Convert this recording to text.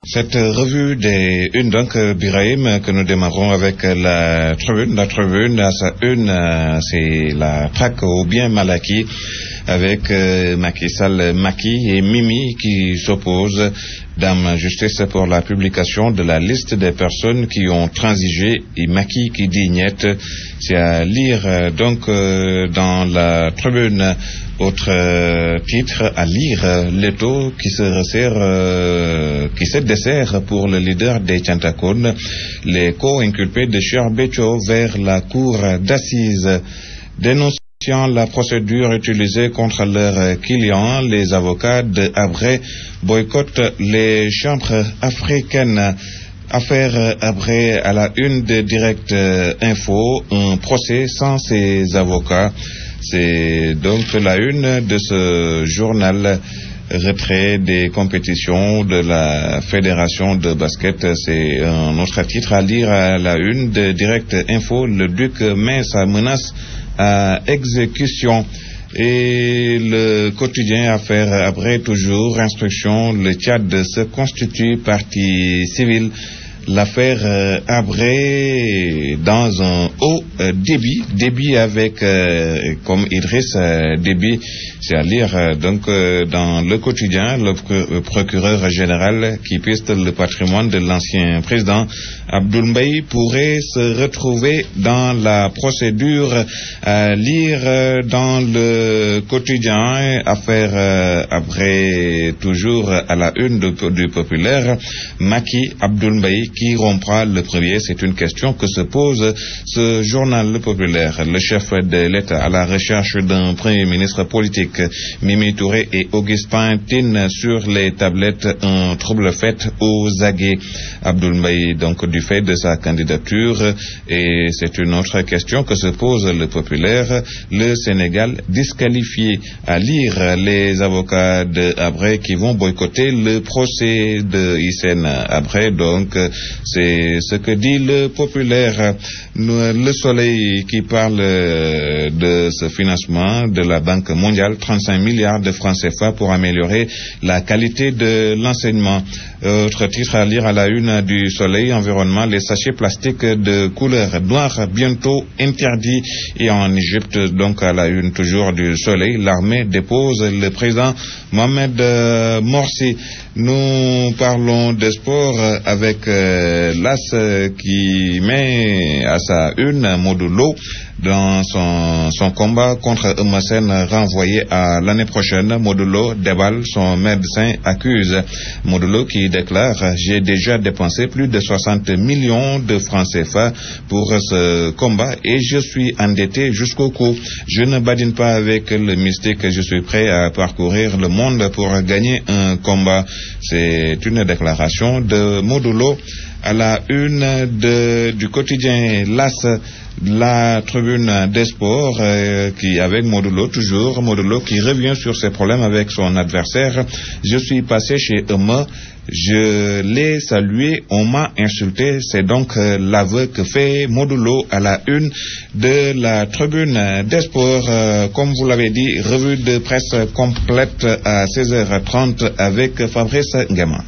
Cette revue des unes, donc, Birahim, que nous démarrons avec la tribune. La tribune, à sa une, c'est la traque au bien mal acquis, avec Macky Sall, Macky et Mimi qui s'opposent. Dame Justice pour la publication de la liste des personnes qui ont transigé et Macky qui dit niet. C'est à lire donc dans la tribune. Autre titre à lire, l'étau qui se resserre, qui se dessert pour le leader des Tchantakoun, les co-inculpés de Cheikh Béthio vers la cour d'assises. Dénonçant la procédure utilisée contre leurs clients, les avocats de Habré boycottent les chambres africaines. Affaire Habré à la une de Direct Info, un procès sans ses avocats. C'est donc la une de ce journal. Retrait des compétitions de la Fédération de basket, c'est un autre titre à lire à la une de Direct Info. Le Duc met sa menace à exécution. Et le quotidien Affaire Habré, toujours instruction, le Tchad se constitue partie civile. L'affaire Habré dans un haut débit avec comme Idriss Déby, c'est à lire donc dans le quotidien. Le procureur général qui piste le patrimoine de l'ancien président Abdoul Mbaye pourrait se retrouver dans la procédure. À lire dans le quotidien Affaire Habré, toujours à la une du populaire. Macky, Abdoul Mbaye, qui rompra le premier? C'est une question que se pose ce journal populaire. Le chef de l'État à la recherche d'un premier ministre politique. Mimi Touré et Augustin Tine sur les tablettes, un trouble fait aux aguets. Abdoul Mbaye, donc, du fait de sa candidature. Et c'est une autre question que se pose le populaire. Le Sénégal disqualifié. À lire, les avocats de Habré qui vont boycotter le procès de Hissène Habré. Donc, c'est ce que dit le populaire. Le Soleil qui parle de ce financement de la Banque mondiale, 35 milliards de francs CFA pour améliorer la qualité de l'enseignement. Autre titre à lire à la une du Soleil, environnement, les sachets plastiques de couleur noire bientôt interdits. Et en Égypte, donc à la une toujours du Soleil, l'armée dépose le président Mohamed Morsi. Nous parlons de sport avec l'AS qui met à sa une Modulo dans son combat contre Eumeu Sène renvoyé à l'année prochaine. Modulo déballe, son médecin accuse. Modulo qui déclare: j'ai déjà dépensé plus de 60 millions de francs CFA pour ce combat et je suis endetté jusqu'au cou. Je ne badine pas avec le mystique, je suis prêt à parcourir le monde pour gagner un combat. C'est une déclaration de Modulo à la une du quotidien LAS. La tribune des sports qui avec Modulo, toujours Modulo qui revient sur ses problèmes avec son adversaire. Je suis passé chez Eumeu, je l'ai salué, on m'a insulté. C'est donc l'aveu que fait Modulo à la une de la tribune des sports. Comme vous l'avez dit, revue de presse complète à 16h30 avec Fabrice Ngema.